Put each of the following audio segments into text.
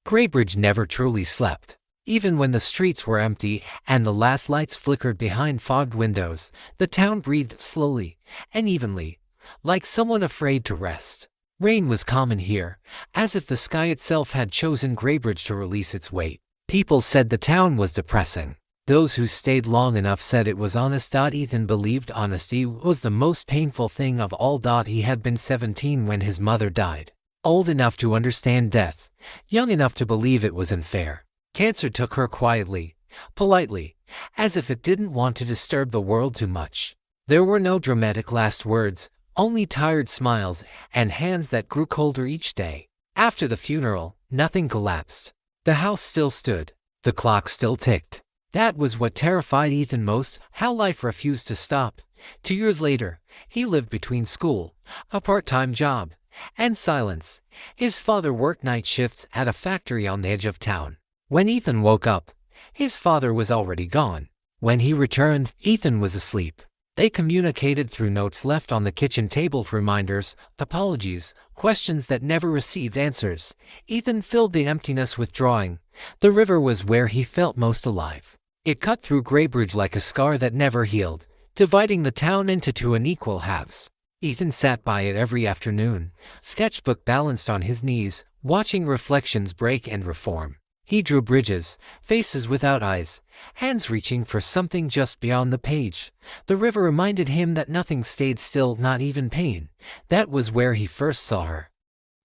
Graybridge never truly slept. Even when the streets were empty and the last lights flickered behind fogged windows, the town breathed slowly and evenly, like someone afraid to rest. Rain was common here, as if the sky itself had chosen Graybridge to release its weight. People said the town was depressing. Those who stayed long enough said it was honest. Ethan believed honesty was the most painful thing of all. He had been 17 when his mother died. Old enough to understand death, young enough to believe it was unfair. Cancer took her quietly, politely, as if it didn't want to disturb the world too much. There were no dramatic last words, only tired smiles and hands that grew colder each day. After the funeral, nothing collapsed. The house still stood. The clock still ticked. That was what terrified Ethan most, how life refused to stop. 2 years later, he lived between school, a part-time job, and silence. His father worked night shifts at a factory on the edge of town. When Ethan woke up, his father was already gone. When he returned, Ethan was asleep. They communicated through notes left on the kitchen table, reminders, apologies, questions that never received answers. Ethan filled the emptiness with drawing. The river was where he felt most alive. It cut through Graybridge like a scar that never healed, dividing the town into two unequal halves. Ethan sat by it every afternoon, sketchbook balanced on his knees, watching reflections break and reform. He drew bridges, faces without eyes, hands reaching for something just beyond the page. The river reminded him that nothing stayed still, not even pain. That was where he first saw her.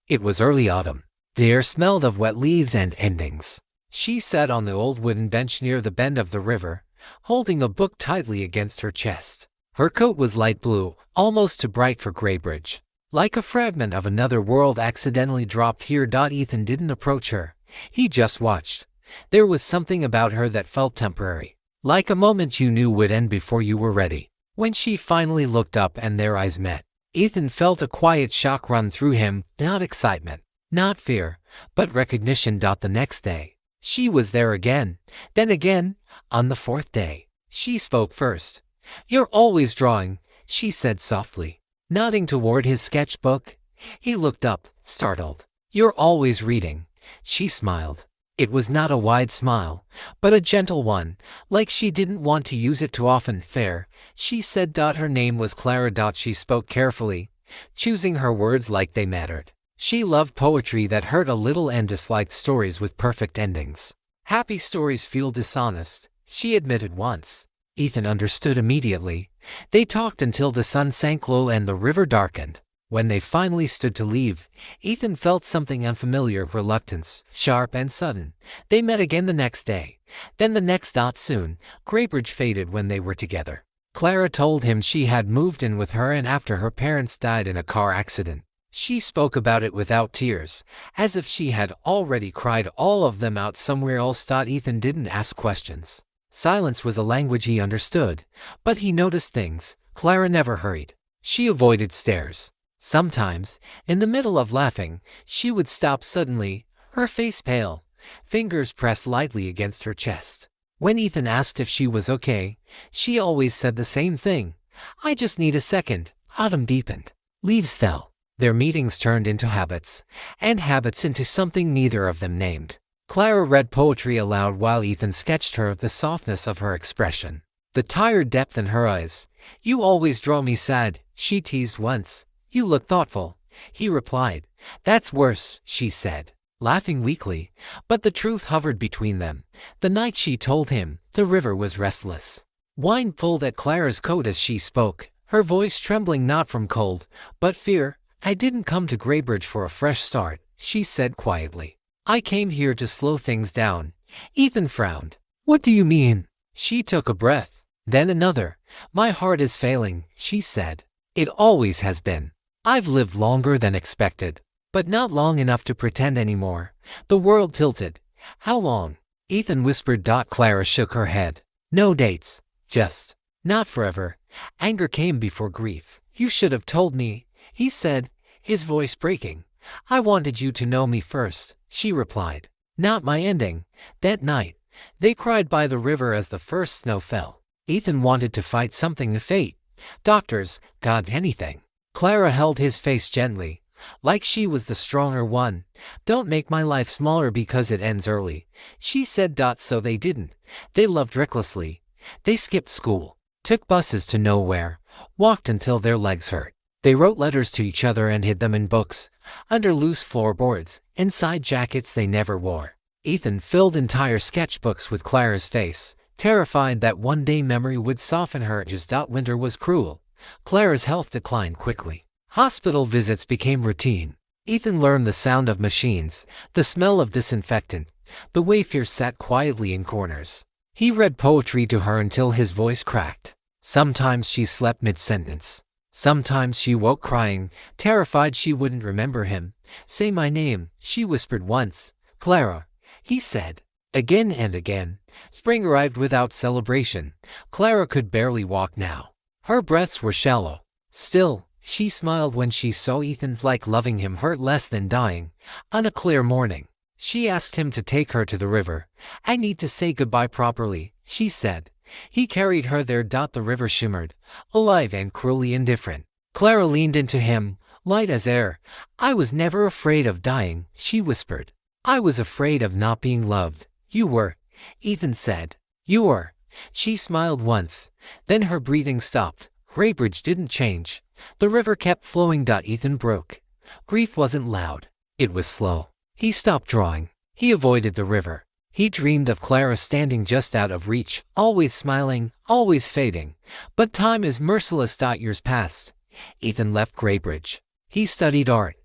It was early autumn. The air smelled of wet leaves and endings. She sat on the old wooden bench near the bend of the river, holding a book tightly against her chest. Her coat was light blue, almost too bright for Graybridge. Like a fragment of another world accidentally dropped here. Ethan didn't approach her. He just watched. There was something about her that felt temporary, like a moment you knew would end before you were ready. When she finally looked up and their eyes met, Ethan felt a quiet shock run through him, not excitement, not fear, but recognition. The next day, she was there again. Then again, on the fourth day, she spoke first. "You're always drawing," she said softly, nodding toward his sketchbook. He looked up, startled. "You're always reading." She smiled. It was not a wide smile, but a gentle one, like she didn't want to use it too often. "Fair," she said. Her name was Clara. She spoke carefully, choosing her words like they mattered. She loved poetry that hurt a little and disliked stories with perfect endings. "Happy stories feel dishonest," she admitted once. Ethan understood immediately. They talked until the sun sank low and the river darkened. When they finally stood to leave, Ethan felt something unfamiliar, reluctance, sharp and sudden. They met again the next day. Then the next. Soon, Graybridge faded when they were together. Clara told him she had moved in with her and after her parents died in a car accident. She spoke about it without tears, as if she had already cried all of them out somewhere else. Ethan didn't ask questions. Silence was a language he understood, but he noticed things. Clara never hurried. She avoided stares. Sometimes, in the middle of laughing, she would stop suddenly, her face pale, fingers pressed lightly against her chest. When Ethan asked if she was okay, she always said the same thing: "I just need a second." Autumn deepened. Leaves fell. Their meetings turned into habits, and habits into something neither of them named. Clara read poetry aloud while Ethan sketched her, the softness of her expression, the tired depth in her eyes. "You always draw me sad," she teased once. "You look thoughtful," he replied. "That's worse," she said, laughing weakly, but the truth hovered between them. The night she told him, the river was restless. Wine pulled at Clara's coat as she spoke, her voice trembling not from cold, but fear. "I didn't come to Graybridge for a fresh start," she said quietly. "I came here to slow things down." Ethan frowned. "What do you mean?" She took a breath, then another. "My heart is failing," she said. "It always has been. I've lived longer than expected, but not long enough to pretend anymore." The world tilted. "How long?" Ethan whispered. Clara shook her head. "No dates. Just not forever." Anger came before grief. "You should have told me," he said, his voice breaking. "I wanted you to know me first," she replied. "Not my ending." That night, they cried by the river as the first snow fell. Ethan wanted to fight something, the fate, doctors, God, anything. Clara held his face gently, like she was the stronger one. "Don't make my life smaller because it ends early," she said. So they didn't. They loved recklessly. They skipped school, took buses to nowhere, walked until their legs hurt. They wrote letters to each other and hid them in books, under loose floorboards, inside jackets they never wore. Ethan filled entire sketchbooks with Clara's face, terrified that one day memory would soften her. Just winter was cruel. Clara's health declined quickly. Hospital visits became routine. Ethan learned the sound of machines, the smell of disinfectant, the way fear sat quietly in corners. He read poetry to her until his voice cracked. Sometimes she slept mid-sentence. Sometimes she woke crying, terrified she wouldn't remember him. "Say my name," she whispered once. "Clara," he said. Again and again. Spring arrived without celebration. Clara could barely walk now. Her breaths were shallow. Still, she smiled when she saw Ethan, like loving him hurt less than dying. On a clear morning, she asked him to take her to the river. "I need to say goodbye properly," she said. He carried her there. The river shimmered, alive and cruelly indifferent. Clara leaned into him, light as air. "I was never afraid of dying," she whispered. "I was afraid of not being loved." "You were," Ethan said. "You were." She smiled once. Then her breathing stopped. Graybridge didn't change. The river kept flowing. Ethan broke. Grief wasn't loud. It was slow. He stopped drawing. He avoided the river. He dreamed of Clara standing just out of reach, always smiling, always fading. But time is merciless. Years passed. Ethan left Graybridge. He studied art.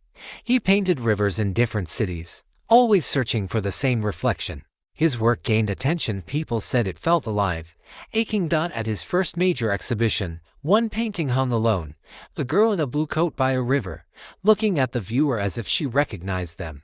He painted rivers in different cities, always searching for the same reflection. His work gained attention. People said it felt alive, aching. At his first major exhibition, one painting hung alone, a girl in a blue coat by a river, looking at the viewer as if she recognized them.